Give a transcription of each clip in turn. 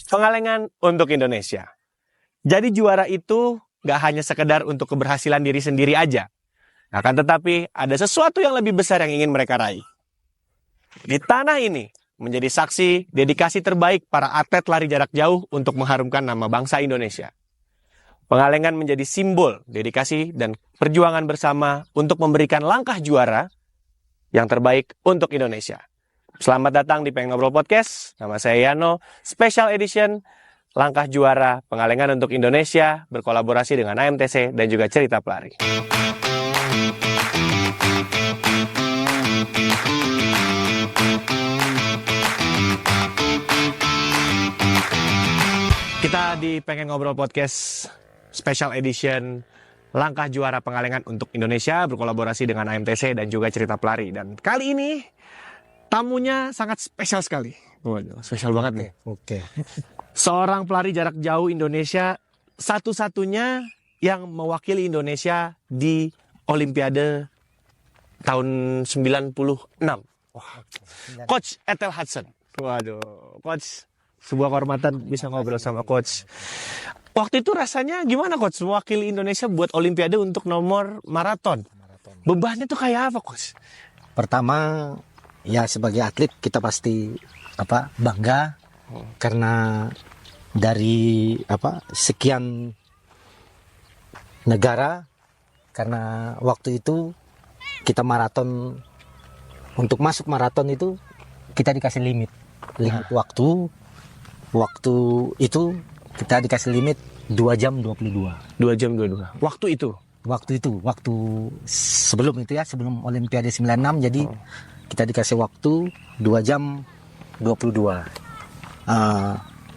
Pengalengan untuk Indonesia. Jadi juara itu gak hanya sekedar untuk keberhasilan diri sendiri aja. Akan tetapi ada sesuatu yang lebih besar yang ingin mereka raih. Di tanah ini menjadi saksi dedikasi terbaik para atlet lari jarak jauh untuk mengharumkan nama bangsa Indonesia. Pengalengan menjadi simbol dedikasi dan perjuangan bersama untuk memberikan langkah juara yang terbaik untuk Indonesia. Selamat datang di Pengen Ngobrol Podcast. Nama saya Yano, Special Edition Langkah Juara Pengalengan untuk Indonesia berkolaborasi dengan AMTC dan juga Cerita Pelari. Kita di Pengen Ngobrol Podcast Special Edition Langkah Juara Pengalengan untuk Indonesia berkolaborasi dengan AMTC dan juga Cerita Pelari. Dan kali ini tamunya sangat spesial sekali. Waduh, spesial banget nih. Oke. Seorang pelari jarak jauh Indonesia satu-satunya yang mewakili Indonesia di Olimpiade tahun 96. Wah. Coach Ethel Hudson. Waduh, Coach, sebuah kehormatan bisa ngobrol sama Coach. Waktu itu rasanya gimana, Coach, mewakili Indonesia buat Olimpiade untuk nomor maraton? Bebannya tuh kayak apa, Coach? Pertama, ya sebagai atlet kita pasti bangga karena dari sekian negara, karena waktu itu kita maraton, untuk masuk maraton itu kita dikasih limit waktu itu kita dikasih limit 2 jam 22. 2 jam 22. Waktu sebelum itu ya, sebelum Olimpiade 96, jadi kita dikasih waktu 2 jam 22.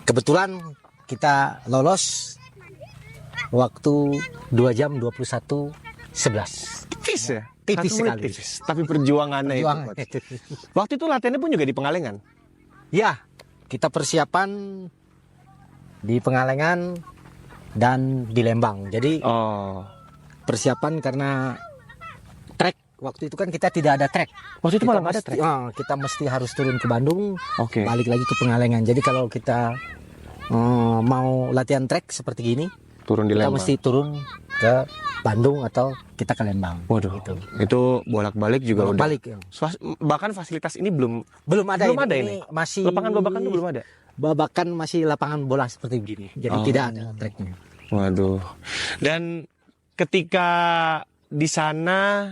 Kebetulan kita lolos waktu 2 jam 21:11. Tipis ya? Tipis sekali. Tipis. Tapi perjuangannya itu. Waktu itu latihannya pun juga di Pengalengan? Ya, kita persiapan di Pengalengan dan di Lembang. Jadi persiapan karena trek. Waktu itu kan kita tidak ada trek. Waktu itu malah nggak ada trek. Kita mesti harus turun ke Bandung, Oke. balik lagi ke Pengalengan. Jadi kalau kita mau latihan trek seperti gini, Turun di kita Lembang. mesti turun ke Bandung atau kita ke Lembang. Waduh, gitu. itu bolak-balik juga Balik. udah. Bahkan fasilitas ini belum Ada ini. Masih Lapangan babakan itu belum ada. Babakan masih lapangan bola seperti begini. Jadi tidak ada treknya. Waduh. Dan ketika di sana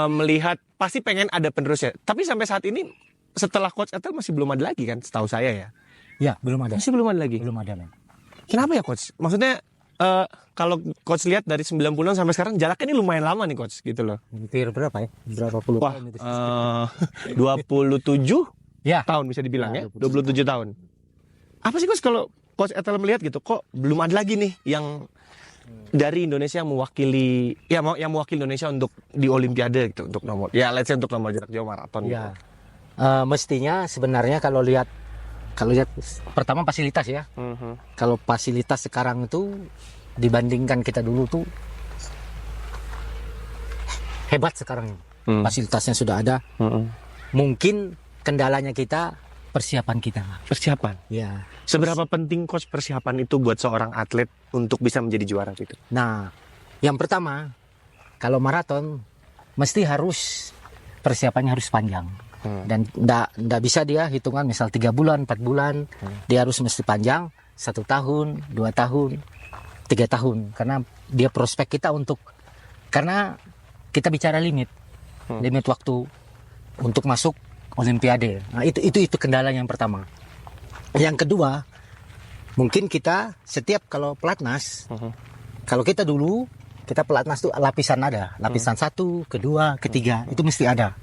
melihat, pasti pengen ada penerusnya. Tapi sampai saat ini setelah Coach Ethel masih belum ada lagi kan, setahu saya ya. Ya, belum ada. Masih belum ada lagi. Belum ada. Kenapa ya, Coach? Maksudnya kalau Coach lihat dari 90-an sampai sekarang jaraknya ini lumayan lama nih, Coach, gitu loh. Hampir berapa ya? Berapa puluh Wah, tahun itu? 27 Ya. tahun bisa dibilang ya. 27 27 tahun. Apa sih, Coach, kalau Coach Ethel melihat gitu, kok belum ada lagi nih yang dari Indonesia yang mewakili Indonesia untuk di Olimpiade gitu, untuk nomor, ya let's say untuk nomor jarak jauh maraton. Ya. Mestinya sebenarnya kalau lihat pertama fasilitas ya. Kalau fasilitas sekarang itu dibandingkan kita dulu tuh hebat sekarang. Fasilitasnya sudah ada. Mungkin kendalanya kita persiapan kita. Persiapan. Ya. Seberapa penting, Coach, persiapan itu buat seorang atlet untuk bisa menjadi juara gitu? Nah, yang pertama, kalau maraton mesti harus persiapannya harus panjang. Dan nggak bisa dia hitungan misal 3 bulan, 4 bulan. Dia harus mesti panjang, 1 tahun, 2 tahun, 3 tahun. Karena dia prospek kita karena kita bicara limit waktu untuk masuk Olimpiade. Nah, itu kendala yang pertama. Yang kedua, mungkin kita setiap kalau pelatnas, kalau kita dulu kita pelatnas tuh lapisan ada, lapisan 1, kedua, ketiga, itu mesti ada.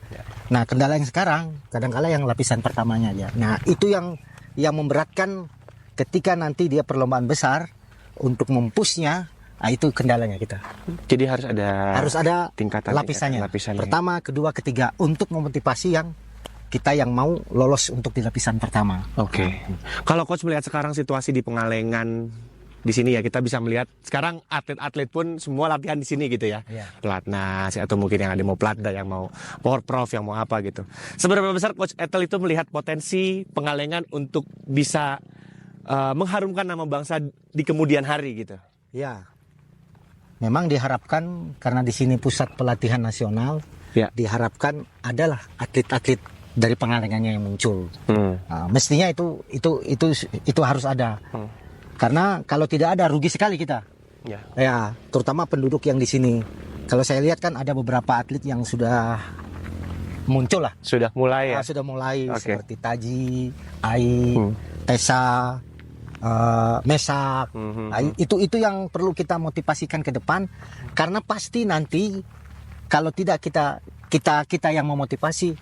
Nah, kendala yang sekarang kadang-kala yang lapisan pertamanya aja. Nah, itu yang memberatkan ketika nanti dia perlombaan besar untuk mempushnya. Nah, itu kendalanya kita. Jadi harus ada tingkatan lapisannya. Lapisannya. Pertama, kedua, ketiga untuk memotivasi kita yang mau lolos untuk di lapisan pertama. Oke. Kalau Coach melihat sekarang situasi di Pengalengan di sini ya, kita bisa melihat sekarang atlet-atlet pun semua latihan di sini gitu ya. Pelatnas atau mungkin yang ada mau Platda, yang mau Power Prof, yang mau apa gitu. Seberapa besar Coach Ethel itu melihat potensi Pengalengan untuk bisa mengharumkan nama bangsa di kemudian hari gitu. Ya, memang diharapkan karena di sini pusat pelatihan nasional, Ya. diharapkan adalah atlet-atlet dari Pengalengannya yang muncul. Nah, mestinya itu harus ada. Karena kalau tidak ada rugi sekali kita. Ya. Ya, terutama penduduk yang di sini. Kalau saya lihat kan ada beberapa atlet yang sudah muncul lah. Sudah mulai ya. Sudah mulai Oke. seperti Taji, Ai, Tessa, Mesak. Nah, itu yang perlu kita motivasikan ke depan, karena pasti nanti kalau tidak kita yang memotivasi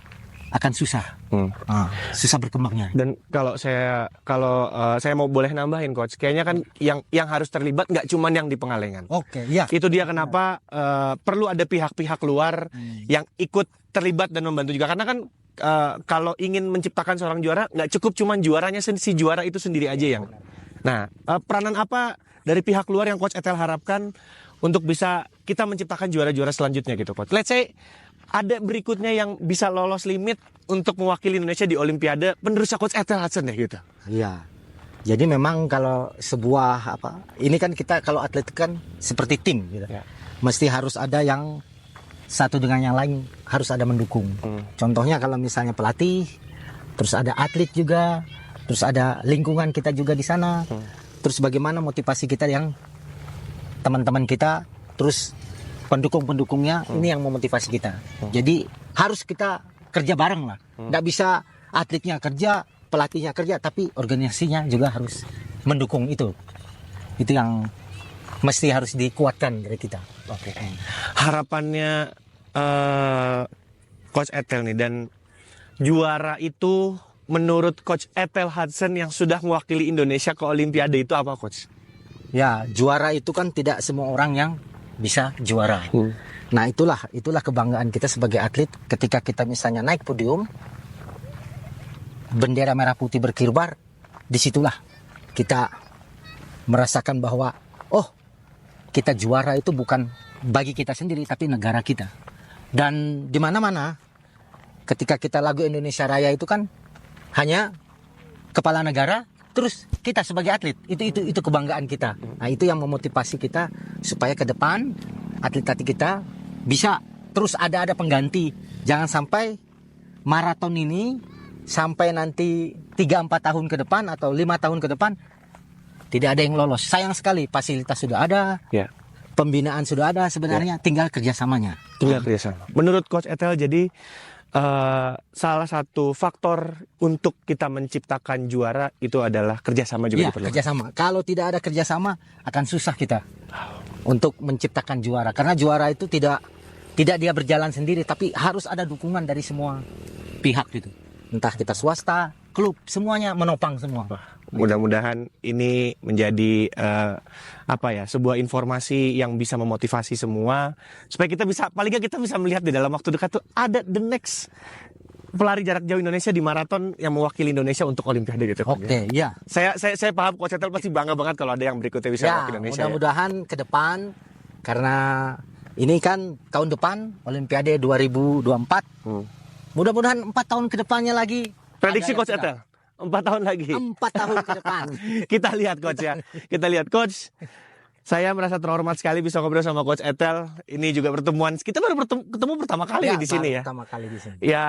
akan susah. Susah berkembangnya. Dan kalau saya mau boleh nambahin coach, kayaknya kan yang harus terlibat nggak cuman yang di Pengalengan. Oke, ya. Itu dia kenapa perlu ada pihak-pihak luar yang ikut terlibat dan membantu juga, karena kan kalau ingin menciptakan seorang juara nggak cukup cuman juaranya si juara itu sendiri aja yang. Nah, peranan apa dari pihak luar yang Coach Ethel harapkan untuk bisa kita menciptakan juara-juara selanjutnya gitu coach? Let's say ada berikutnya yang bisa lolos limit untuk mewakili Indonesia di Olimpiade, penerusnya Coach Ethel Hudson ya gitu. Iya. Jadi memang kalau sebuah ini kan kita kalau atlet kan seperti tim gitu. Ya. Mesti harus ada yang satu dengan yang lain harus ada mendukung. Contohnya kalau misalnya pelatih, terus ada atlet juga, terus ada lingkungan kita juga di sana. Terus bagaimana motivasi kita yang teman-teman kita, terus pendukung-pendukungnya ini yang memotivasi kita. Jadi harus kita kerja bareng lah. Nggak bisa atletnya kerja, pelatihnya kerja, tapi organisasinya juga harus mendukung itu. Itu yang mesti harus dikuatkan dari kita. Oke. Harapannya Coach Ethel nih, dan juara itu menurut Coach Ethel Hudson yang sudah mewakili Indonesia ke Olimpiade itu apa Coach? Ya, juara itu kan tidak semua orang yang bisa juara. Nah, itulah kebanggaan kita sebagai atlet ketika kita misalnya naik podium, bendera merah putih berkibar, disitulah kita merasakan bahwa kita juara itu bukan bagi kita sendiri tapi negara kita. Dan di mana-mana ketika kita lagu Indonesia Raya itu kan hanya kepala negara, terus kita sebagai atlet itu kebanggaan kita. Nah, itu yang memotivasi kita supaya ke depan atlet-atlet kita bisa terus ada pengganti. Jangan sampai maraton ini sampai nanti 3-4 tahun ke depan atau 5 tahun ke depan tidak ada yang lolos. Sayang sekali, fasilitas sudah ada. Ya. Pembinaan sudah ada, sebenarnya tinggal kerjasamanya. Tinggal kerjasama. Menurut Coach Ethel, jadi salah satu faktor untuk kita menciptakan juara itu adalah kerjasama juga Iya, diperlukan. kerjasama. Kalau tidak ada kerjasama akan susah kita untuk menciptakan juara. Karena juara itu tidak dia berjalan sendiri, tapi harus ada dukungan dari semua pihak gitu. Entah kita swasta, klub, semuanya menopang semua. Mudah-mudahan ini menjadi sebuah informasi yang bisa memotivasi semua supaya kita bisa, paling nggak kita bisa melihat di dalam waktu dekat tuh ada the next pelari jarak jauh Indonesia di maraton yang mewakili Indonesia untuk Olimpiade gitu. Oke, ya. Saya paham Coach Ethel pasti bangga banget kalau ada yang berikutnya bisa mewakili Indonesia. Mudah-mudahan ke depan, karena ini kan tahun depan Olimpiade 2024. Mudah-mudahan 4 tahun ke depannya lagi. Prediksi Coach Ethel 4 tahun lagi. 4 tahun ke depan. Kita lihat Coach ya. Kita lihat Coach. Saya merasa terhormat sekali bisa ngobrol sama Coach Ethel. Ini juga pertemuan, kita baru ketemu pertama kali di sini ya. Pertama kali di sini. Ya,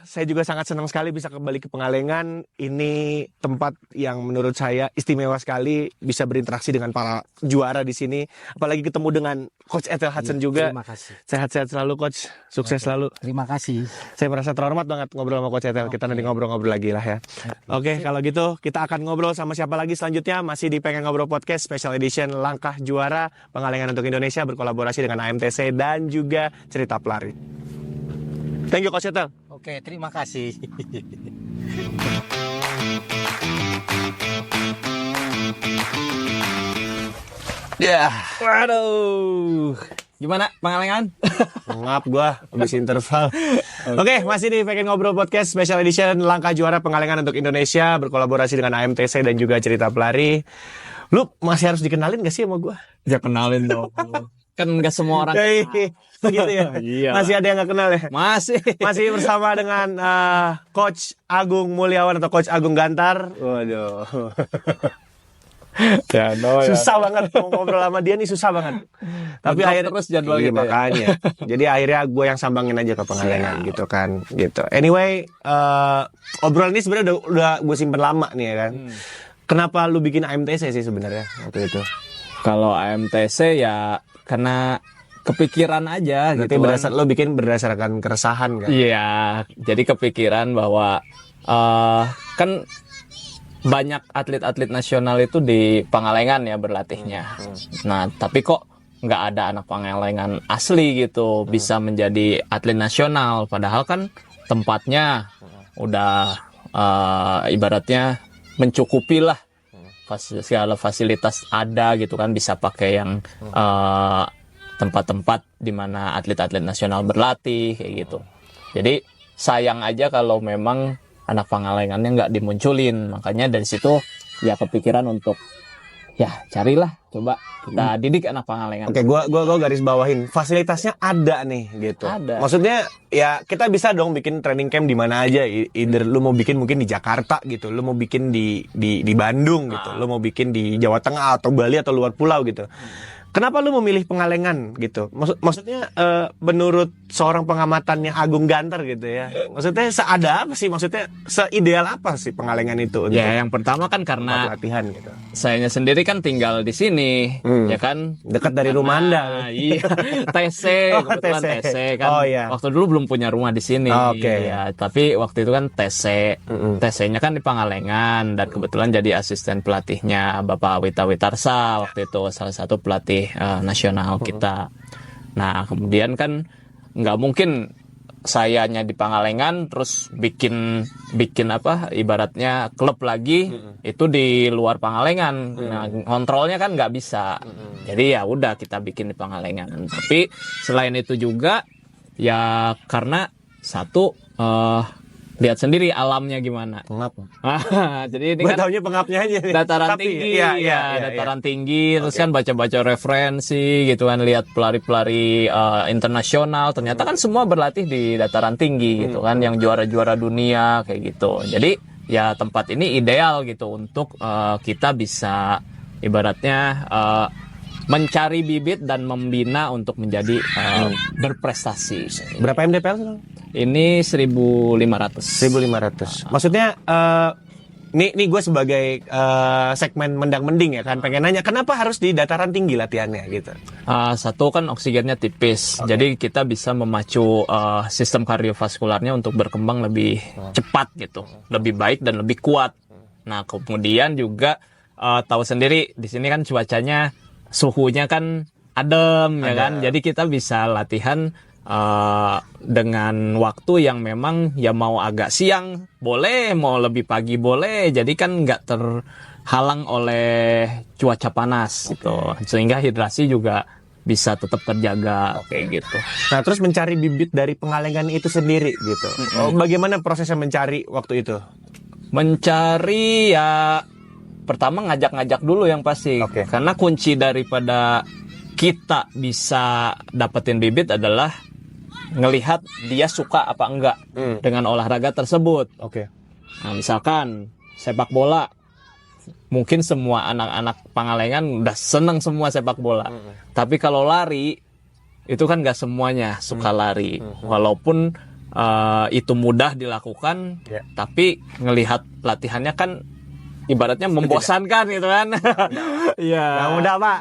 saya juga sangat senang sekali bisa kembali ke Pengalengan. Ini tempat yang menurut saya istimewa sekali, bisa berinteraksi dengan para juara di sini. Apalagi ketemu dengan Coach Ethel Hudson juga. Terima kasih. Sehat-sehat selalu Coach, sukses selalu. Terima kasih. Saya merasa terhormat banget ngobrol sama Coach Ethel. Kita nanti ngobrol-ngobrol lagi lah ya. Oke, kalau gitu kita akan ngobrol sama siapa lagi selanjutnya. Masih di Pengen Ngobrol Podcast Special Edition Langkah Juara Pengalengan untuk Indonesia berkolaborasi dengan AMTC dan juga Cerita Pelari. Thank you Coach Ethel. Oke, terima kasih. Ya, Waduh, gimana Pengalengan? ngap gua habis interval. Oke, masih di Pengen Ngobrol Podcast Special Edition Langkah Juara Pengalengan untuk Indonesia berkolaborasi dengan AMTC dan juga Cerita Pelari. Lu masih harus dikenalin gak sih sama gua? Ya kenalin dong. kan nggak semua orang Begitu ya. Iya. Masih ada yang nggak kenal ya. masih. Masih bersama dengan Coach Agung Mulyawan atau Coach Agung Gantar. Waduh. Ya, no, Susah banget mau ngobrol sama dia nih, susah banget. Tapi Bentrok akhirnya terus jadwal iya, kita ya. makanya. Jadi akhirnya gue yang sambangin aja ke Pengalengan gitu kan, gitu. Anyway, obrolan ini sebenarnya udah gue simpen lama nih ya kan. Kenapa lu bikin AMTC sih sebenarnya waktu itu? Kalau AMTC ya karena kepikiran aja Berarti gitu lo bikin berdasarkan keresahan kan? Iya, jadi kepikiran bahwa kan banyak atlet-atlet nasional itu di Pangalengan ya berlatihnya. Nah, tapi kok nggak ada anak Pangalengan asli gitu bisa menjadi atlet nasional. Padahal kan tempatnya udah ibaratnya mencukupi lah. Segala fasilitas ada gitu kan, bisa pakai yang tempat-tempat di mana atlet-atlet nasional berlatih kayak gitu. Jadi sayang aja kalau memang anak Pangalengannya nggak dimunculin. Makanya dari situ ya kepikiran untuk ya carilah, coba kita didik anak Pangalengan. Oke, gua garis bawahin fasilitasnya ada nih gitu. Ada. Maksudnya ya kita bisa dong bikin training camp di mana aja. Either lu mau bikin mungkin di Jakarta gitu, lu mau bikin di Bandung gitu, lu mau bikin di Jawa Tengah atau Bali atau luar pulau gitu. Kenapa lu memilih Pengalengan gitu? Maksudnya menurut seorang pengamatannya Agung Gantar gitu ya. Maksudnya seada apa sih? Maksudnya seideal apa sih Pengalengan itu untuk Ya yang pertama kan karena latihan gitu. sayanya sendiri kan tinggal di sini, ya kan? Dekat dari rumah Anda. Iya, TC, Oh, kebetulan TC. TC kan. Oh, iya. Waktu dulu belum punya rumah di sini. Oke. Ya, tapi waktu itu kan TC. TC-nya kan di Pangalengan dan kebetulan jadi asisten pelatihnya Bapak Wita Witarsa waktu itu, salah satu pelatih nasional kita. Nah, kemudian kan nggak mungkin sayanya di Pangalengan terus bikin apa ibaratnya klub lagi itu di luar Pangalengan. Nah, kontrolnya kan nggak bisa. Jadi ya udah kita bikin di Pangalengan. Tapi selain itu juga ya karena satu lihat sendiri alamnya gimana. Pengap. Jadi ini Gue kan taunya pengapnya aja nih. dataran Tapi, tinggi, iya. dataran tinggi, terus kan baca-baca referensi gitu kan, lihat pelari-pelari internasional, ternyata kan semua berlatih di dataran tinggi gitu kan, yang juara-juara dunia kayak gitu. Jadi ya tempat ini ideal gitu untuk kita bisa ibaratnya mencari bibit dan membina untuk menjadi berprestasi. Berapa MDPL sekarang? Ini 1.500. 1.500. Maksudnya nih gue sebagai segmen mendang-mending ya kan, pengen nanya kenapa harus di dataran tinggi latihannya gitu. Satu kan oksigennya tipis, jadi kita bisa memacu sistem kardiovaskularnya untuk berkembang lebih cepat gitu, lebih baik dan lebih kuat. Nah kemudian juga tahu sendiri di sini kan cuacanya, suhunya kan adem ya kan, jadi kita bisa latihan dengan waktu yang memang ya mau agak siang boleh, mau lebih pagi boleh, jadi kan nggak terhalang oleh cuaca panas gitu, sehingga hidrasi juga bisa tetap terjaga kayak gitu. Nah terus mencari bibit dari Pengalengan itu sendiri gitu. Bagaimana prosesnya mencari waktu itu? Mencari ya pertama ngajak-ngajak dulu yang pasti, karena kunci daripada kita bisa dapetin bibit adalah ngelihat dia suka apa enggak dengan olahraga tersebut. Nah, misalkan sepak bola, mungkin semua anak-anak Pangalengan udah seneng semua sepak bola. Tapi kalau lari, itu kan nggak semuanya suka lari. Walaupun itu mudah dilakukan, tapi ngelihat latihannya kan ibaratnya membosankan gitu kan. Iya. Nggak mudah Pak.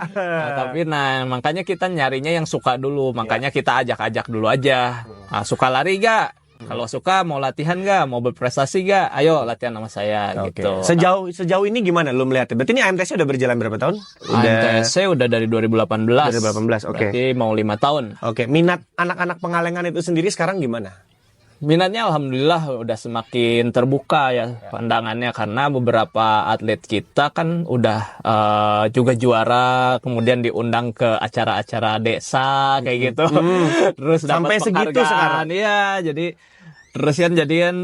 Tapi makanya kita nyarinya yang suka dulu. Makanya kita ajak-ajak dulu aja. Suka lari gak? Kalau suka mau latihan gak? Mau berprestasi gak? Ayo latihan sama saya gitu. Sejauh ini gimana lu melihatnya? Berarti ini AMTC udah berjalan berapa tahun? AMTC udah dari 2018. 2018, oke. Berarti mau 5 tahun. Oke, minat anak-anak Pengalengan itu sendiri sekarang gimana? Minatnya alhamdulillah udah semakin terbuka ya pandangannya, karena beberapa atlet kita kan udah juga juara, kemudian diundang ke acara-acara desa kayak gitu. Terus Sampai dapat segitu sekarang. penghargaan. Iya, jadi terus kan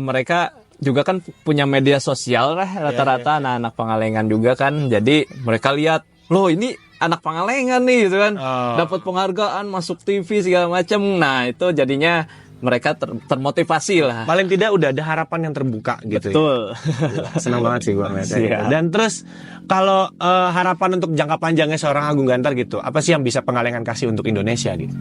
mereka juga kan punya media sosial lah rata-rata anak-anak Pangalengan juga kan. Jadi mereka lihat, loh ini anak Pangalengan nih gitu kan. Oh. Dapat penghargaan, masuk TV segala macam. Nah, itu jadinya mereka termotivasi lah. Paling tidak udah ada harapan yang terbuka gitu. Betul. Ya. Senang banget sih gue ngeliatnya. Siap. Gitu. Dan terus kalau harapan untuk jangka panjangnya seorang Agung Gantar gitu, apa sih yang bisa Pangalengan kasih untuk Indonesia gitu?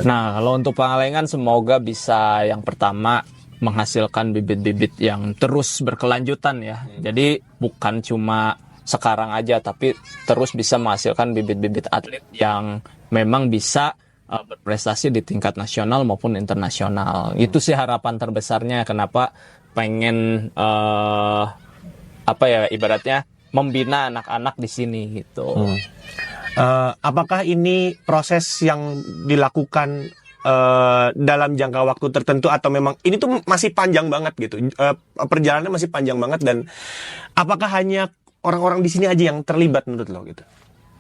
Nah, kalau untuk Pangalengan semoga bisa yang pertama menghasilkan bibit-bibit yang terus berkelanjutan ya. Jadi bukan cuma sekarang aja, tapi terus bisa menghasilkan bibit-bibit atlet yang memang bisa berprestasi di tingkat nasional maupun internasional. Itu sih harapan terbesarnya. Kenapa pengen apa ya ibaratnya membina anak-anak di sini gitu. Apakah ini proses yang dilakukan dalam jangka waktu tertentu atau memang ini tuh masih panjang banget gitu? Perjalanannya masih panjang banget dan apakah hanya orang-orang di sini aja yang terlibat menurut lo gitu?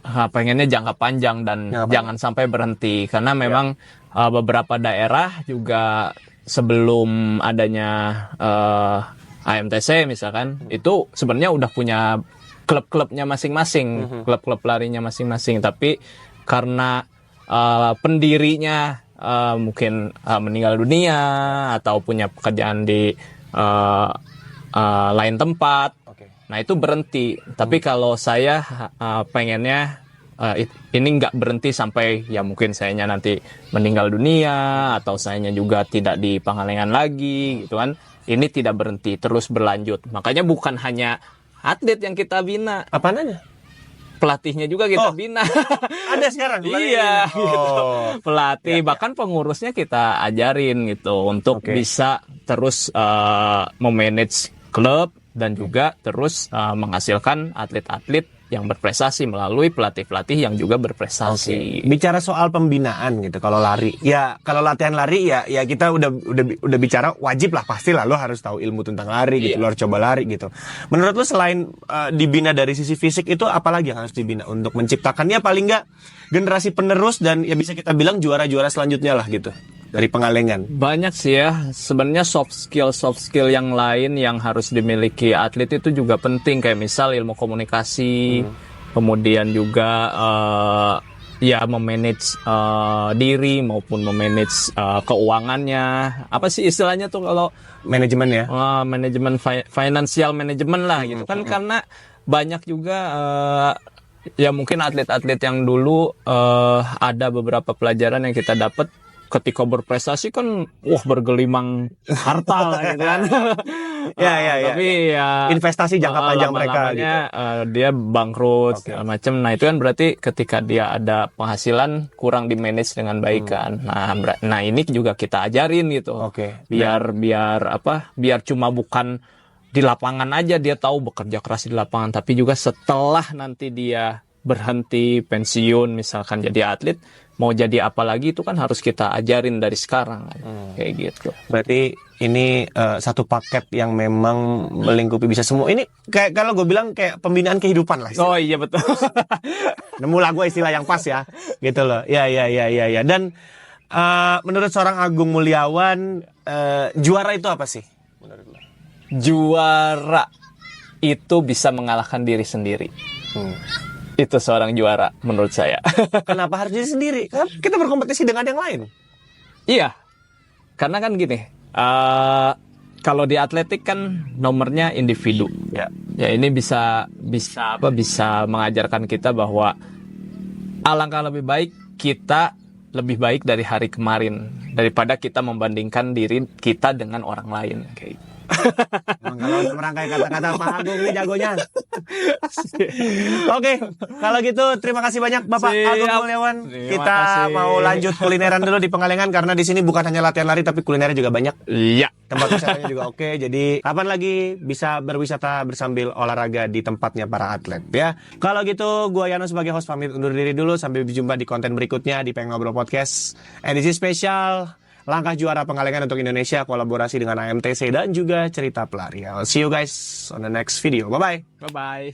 Pengennya jangka panjang dan jangan sampai berhenti karena memang beberapa daerah juga sebelum adanya AMTC misalkan itu sebenarnya udah punya klub-klubnya masing-masing, klub-klub larinya masing-masing, tapi karena pendirinya mungkin meninggal dunia atau punya pekerjaan di lain tempat. Nah itu berhenti. Tapi kalau saya pengennya ini nggak berhenti sampai ya mungkin sayanya nanti meninggal dunia atau sayanya juga tidak di Pangalengan lagi gitu kan. Ini tidak berhenti, terus berlanjut. Makanya bukan hanya atlet yang kita bina. Apaan aja? Pelatihnya juga kita bina. Ada sekarang? Iya. Gitu. Pelatih bahkan pengurusnya kita ajarin gitu untuk bisa terus memanage klub dan juga terus menghasilkan atlet-atlet yang berprestasi melalui pelatih-pelatih yang juga berprestasi. Bicara soal pembinaan gitu, kalau lari, ya kalau latihan lari ya kita udah bicara wajib lah pastilah lo harus tahu ilmu tentang lari gitu, lo harus coba lari gitu. Menurut lo selain dibina dari sisi fisik itu apalagi yang harus dibina untuk menciptakan ya paling nggak generasi penerus dan ya bisa kita bilang juara-juara selanjutnya lah gitu dari Pangalengan? Banyak sih ya, sebenarnya soft skill yang lain yang harus dimiliki atlet itu juga penting, kayak misal ilmu komunikasi, kemudian juga ya memanage diri maupun memanage keuangannya. Apa sih istilahnya tuh kalau manajemen ya? Manajemen financial management lah gitu kan, karena banyak juga ya mungkin atlet-atlet yang dulu ada beberapa pelajaran yang kita dapat ketika berprestasi kan bergelimang harta lah gitu kan. Tapi ya investasi jangka panjang mereka gitu. Dia bangkrut segala macam. Nah, itu kan berarti ketika dia ada penghasilan kurang di manage dengan baik kan. Nah, ini juga kita ajarin gitu. Biar cuma bukan di lapangan aja dia tahu bekerja keras di lapangan, tapi juga setelah nanti dia berhenti pensiun misalkan jadi atlet, mau jadi apa lagi itu kan harus kita ajarin dari sekarang kayak gitu. Berarti ini satu paket yang memang melingkupi bisa semua. Ini kayak kalau gue bilang kayak pembinaan kehidupan lah. Oh iya betul. Nemu lah gue istilah yang pas ya, gitu loh. Ya. Dan menurut seorang Agung Mulyawan, juara itu apa sih? Juara itu bisa mengalahkan diri sendiri. Itu seorang juara menurut saya. Kenapa harus diri sendiri? Kan kita berkompetisi dengan yang lain. Iya, karena kan gini, kalau di atletik kan nomornya individu. Ya ini bisa mengajarkan kita bahwa alangkah lebih baik kita lebih baik dari hari kemarin daripada kita membandingkan diri kita dengan orang lain kayak gitu. Kalau merangkai kata-kata Pak Agung ini jagonya. Oke, kalau gitu terima kasih banyak Bapak Agung Mulyawan. Kita mau lanjut kulineran dulu di Pangalengan karena di sini bukan hanya latihan lari tapi kulinernya juga banyak. Iya. Tempat wisatanya juga oke. Jadi kapan lagi bisa berwisata bersambil olahraga di tempatnya para atlet ya. Kalau gitu gua Yano sebagai host pamit undur diri dulu, sampai berjumpa di konten berikutnya di Pengen Ngobrol Podcast edisi spesial langkah juara Pangalengan untuk Indonesia, kolaborasi dengan AMTC dan juga cerita pelari. I'll see you guys on the next video. Bye-bye. Bye-bye.